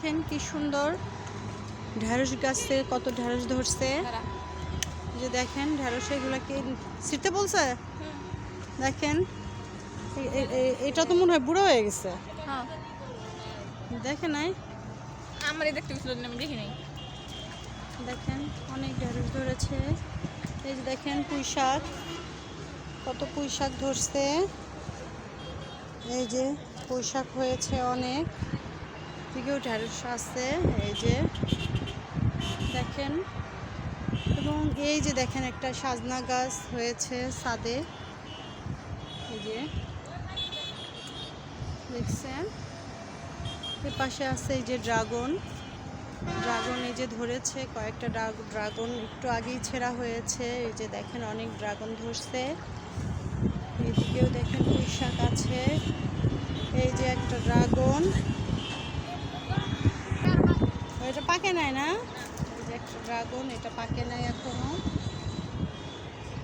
দেখেন কি সুন্দর ঢেঁড়স গাছে কত ঢেঁড়স ধরছে। যে দেখেন ঢেঁড়স এগুলাকে ছিঁড়তে বলছে। দেখেন এটা তো মনে হয় বুড়ো হয়ে গেছে। দেখে নাই আমার দেখতে গেছিল আমি দেখি নাই। দেখেন অনেক ঢেঁড়স ধরেছে। এই যে দেখেন পুঁই শাক, কত পুঁই শাক ধরছে। এই যে পুঁই শাক হয়েছে অনেক, দিকেও ঢেঁড়স আছে। এই যে দেখেন, এবং এই যে দেখেন একটা সজনা গাছ হয়েছে ছাদে। এই যে দেখছেন, এর পাশে আছে এই যে ড্রাগন। এই যে ধরেছে কয়েকটা ড্রাগন, একটু আগেই ছেঁড়া হয়েছে। এই যে দেখেন অনেক ড্রাগন ধরছে। এদিকেও দেখেন পুঁই শাক আছে। এই যে একটা ড্রাগন, এটা পাকে নাই না। এই যে একটা ড্রাগন, এটা পাকে নাই এখনো।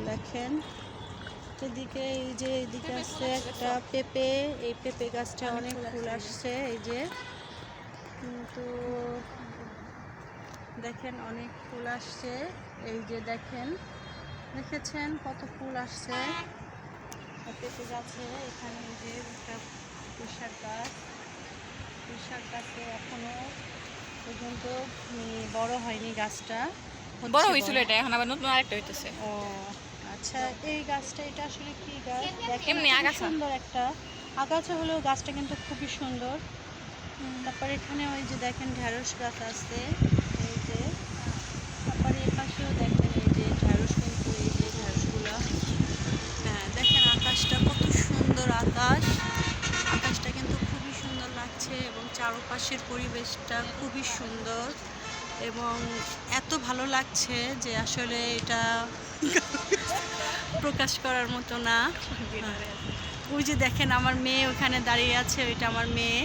দেখেন এদিকে, এই যে এদিকে আছে একটা পেঁপে। এই পেঁপে গাছটা অনেক ফুল আসছে। এই যে কিন্তু দেখেন অনেক ফুল আসছে। এই যে দেখেন, দেখেছেন কত ফুল আসছে পেঁপে গাছে। এখানে এই যে একটা পুঁই শাক গাছে এখনো পর্যন্ত বড় হয়নি গাছটা। বড় হয়েছিল এটা, এখন আবার নতুন আরেকটা হইতেছে। ও আচ্ছা, এই গাছটা এটা আসলে কি গাছ? দেখেন এমনি আগাছা। সুন্দর একটা আগাছা হলেও গাছটা কিন্তু খুবই সুন্দর। তারপরে এখানে ওই যে দেখেন ঢেঁড়স গাছ আছে। এই যে তারপরে এর পাশেও দেখেন এই যে ঢেঁড়স, কিন্তু এই যে ঢেঁড়সগুলো। হ্যাঁ দেখেন আকাশটা কত সুন্দর। আকাশটা কিন্তু খুবই সুন্দর লাগছে, এবং চারপাশের পরিবেশটা খুবই সুন্দর এবং এত ভালো লাগছে যে আসলে এটা প্রকাশ করার মতো না। ওই যে দেখেন আমার মেয়ে ওখানে দাঁড়িয়ে আছে, ওইটা আমার মেয়ে।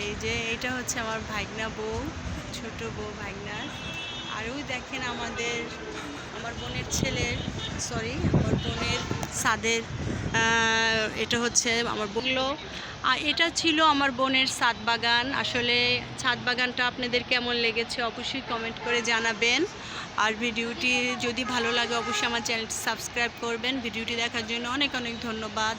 এই যে এইটা হচ্ছে আমার ভাগনা বউ, ছোট বউ ভাগনার। আর ওই দেখেন আমার বোনের ছাদের, এটা হচ্ছে আমার বললো। আর এটা ছিল আমার বোনের ছাদ বাগান। আসলে ছাদ বাগানটা আপনাদের কেমন লেগেছে অবশ্যই কমেন্ট করে জানাবেন। আর ভিডিওটি যদি ভালো লাগে অবশ্যই আমার চ্যানেলটি সাবস্ক্রাইব করবেন। ভিডিওটি দেখার জন্য অনেক অনেক ধন্যবাদ।